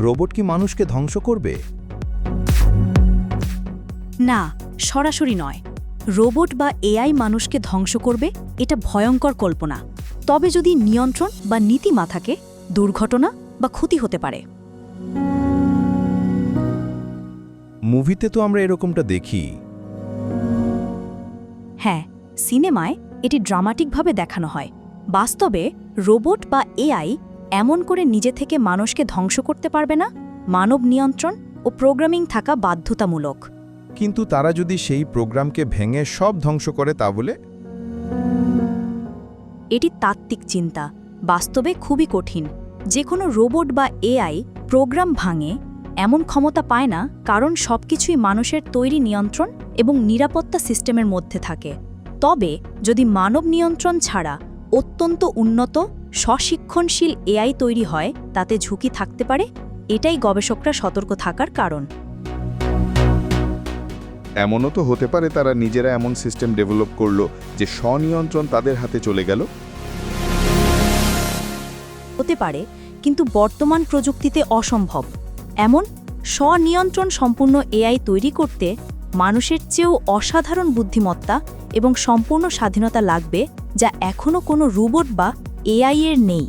Robot কি মানুষকে ধ্বংস করবে? না, সরাসরি নয়। রোবট বা এআই মানুষকে ধ্বংস করবে এটা ভয়ঙ্কর কল্পনা। তবে যদি নিয়ন্ত্রণ বা নীতি না থাকে, দুর্ঘটনা বা ক্ষতি হতে পারে। মুভিতে তো আমরা এরকমটা দেখি। হ্যাঁ, সিনেমায় এটি ড্রামাটিকভাবে দেখানো হয়। বাস্তবে রোবট বা এআই এমন করে নিজে থেকে মানুষকে ধ্বংস করতে পারবে না। মানব নিয়ন্ত্রণ ও প্রোগ্রামিং থাকা বাধ্যতামূলক। কিন্তু তারা যদি সেই প্রোগ্রামকে ভেঙে সব ধ্বংস করে তা বলে? এটি তাত্ত্বিক চিন্তা, বাস্তবে খুবই কঠিন। যে কোনো রোবট বা এআই প্রোগ্রাম ভাঙে এমন ক্ষমতা পায় না, কারণ সবকিছুই মানুষের তৈরি নিয়ন্ত্রণ এবং নিরাপত্তা সিস্টেমের মধ্যে থাকে। তবে যদি মানব নিয়ন্ত্রণ ছাড়া অত্যন্ত উন্নত স্বশিক্ষণশীল এআই তৈরি হয়, তাতে ঝুঁকি থাকতে পারে। এটাই গবেষকরা সতর্ক থাকার কারণ। এমনও তো হতে পারে তারা নিজেরা এমন সিস্টেম ডেভেলপ করলো যে স্বনিয়ন্ত্রণ তাদের হাতে চলে গেল। হতে পারে, কিন্তু বর্তমান প্রযুক্তিতে অসম্ভব। এমন স্বনিয়ন্ত্রণ সম্পূর্ণ এআই তৈরি করতে মানুষের চেয়েও অসাধারণ বুদ্ধিমত্তা এবং সম্পূর্ণ স্বাধীনতা লাগবে, যা এখনও কোনো রোবট বা এআই এর নেই।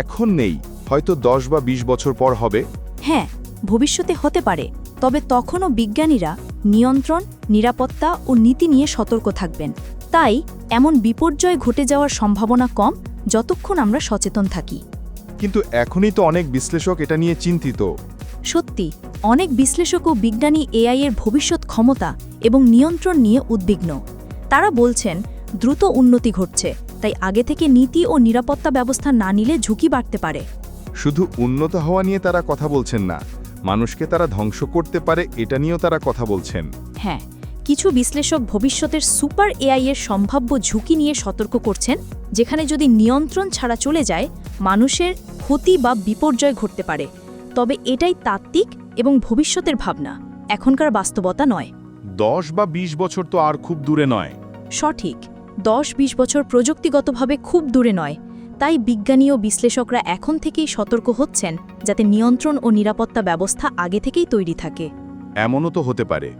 এখন নেই, হয়তো 10 বা 20 বছর পর হবে। হ্যাঁ, ভবিষ্যতে হতে পারে। তবে তখনও বিজ্ঞানীরা নিয়ন্ত্রণ, নিরাপত্তা ও নীতি নিয়ে সতর্ক থাকবেন। তাই এমন বিপর্যয় ঘটে যাওয়ার সম্ভাবনা কম, যতক্ষণ আমরা সচেতন থাকি। কিন্তু এখনই তো অনেক বিশ্লেষক এটা নিয়ে চিন্তিত। সত্যি, অনেক বিশ্লেষক ও বিজ্ঞানী এআই এর ভবিষ্যৎ ক্ষমতা এবং নিয়ন্ত্রণ নিয়ে উদ্বিগ্ন। তারা বলছেন দ্রুত উন্নতি ঘটছে, তাই আগে থেকে নীতি ও নিরাপত্তা ব্যবস্থা না নিলে ঝুঁকি বাড়তে পারে। শুধু উন্নত হওয়া নিয়ে তারা কথা বলছেন না, মানুষকে তারা ধ্বংস করতে পারে এটা নিয়েও তারা কথা বলছেন। হ্যাঁ, কিছু বিশ্লেষক ভবিষ্যতের সুপার এআই এর সম্ভাব্য ঝুঁকি নিয়ে সতর্ক করছেন, যেখানে যদি নিয়ন্ত্রণ ছাড়া চলে যায়, মানুষের ক্ষতি বা বিপর্যয় ঘটতে পারে। তবে এটাই তাত্ত্বিক এবং ভবিষ্যতের ভাবনা, এখনকার বাস্তবতা নয়। 10 বা 20 বছর তো আর খুব দূরে নয়। সঠিক, 10-20 বছর প্রযুক্তিগতভাবে খুব দূরে নয়। তাই বিজ্ঞানী ও বিশ্লেষকরা এখন থেকেই সতর্ক হচ্ছেন, যাতে নিয়ন্ত্রণ ও নিরাপত্তা ব্যবস্থা আগে থেকেই তৈরি থাকে। এমনও তো হতে পারে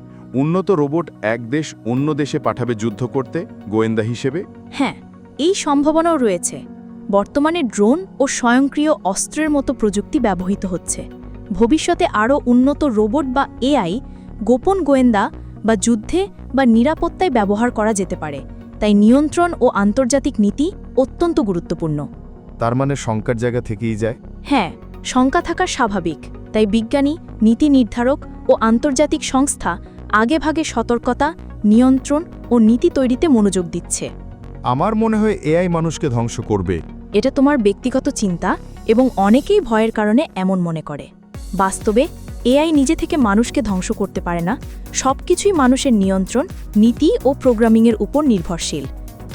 উন্নত রোবট এক দেশ অন্য দেশে পাঠাবে যুদ্ধ করতে, গোয়েন্দা হিসেবে। হ্যাঁ, এই সম্ভাবনাও রয়েছে। বর্তমানে ড্রোন ও স্বয়ংক্রিয় অস্ত্রের মতো প্রযুক্তি ব্যবহৃত হচ্ছে। ভবিষ্যতে আরও উন্নত রোবট বা এআই গোপন গোয়েন্দা বা যুদ্ধে বা নিরাপত্তায় ব্যবহার করা যেতে পারে। তাই নিয়ন্ত্রণ ও আন্তর্জাতিক নীতি অত্যন্ত গুরুত্বপূর্ণ। তার মানে শঙ্কার জায়গা থেকেই যায়। হ্যাঁ, শঙ্কা থাকা স্বাভাবিক। তাই বিজ্ঞানী, নীতি নির্ধারক ও আন্তর্জাতিক সংস্থা আগেভাগে সতর্কতা, নিয়ন্ত্রণ ও নীতি তৈরিতে মনোযোগ দিচ্ছে। আমার মনে হয় এআই মানুষকে ধ্বংস করবে। এটা তোমার ব্যক্তিগত চিন্তা, এবং অনেকেই ভয়ের কারণে এমন মনে করে। বাস্তবে এআই নিজে থেকে মানুষকে ধ্বংস করতে পারে না। সবকিছুই মানুষের নিয়ন্ত্রণ, নীতি ও প্রোগ্রামিংয়ের উপর নির্ভরশীল।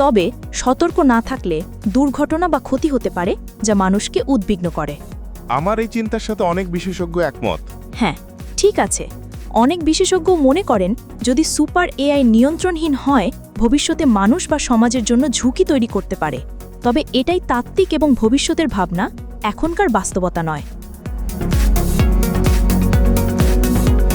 তবে সতর্ক না থাকলে দুর্ঘটনা বা ক্ষতি হতে পারে, যা মানুষকে উদ্বিগ্ন করে। আমার এই চিন্তার সাথে অনেক বিশেষজ্ঞ একমত। হ্যাঁ, ঠিক আছে। অনেক বিশেষজ্ঞ মনে করেন, যদি সুপার এআই নিয়ন্ত্রণহীন হয়, ভবিষ্যতে মানুষ বা সমাজের জন্য ঝুঁকি তৈরি করতে পারে। তবে এটাই তাত্ত্বিক এবং ভবিষ্যতের ভাবনা, এখনকার বাস্তবতা নয়।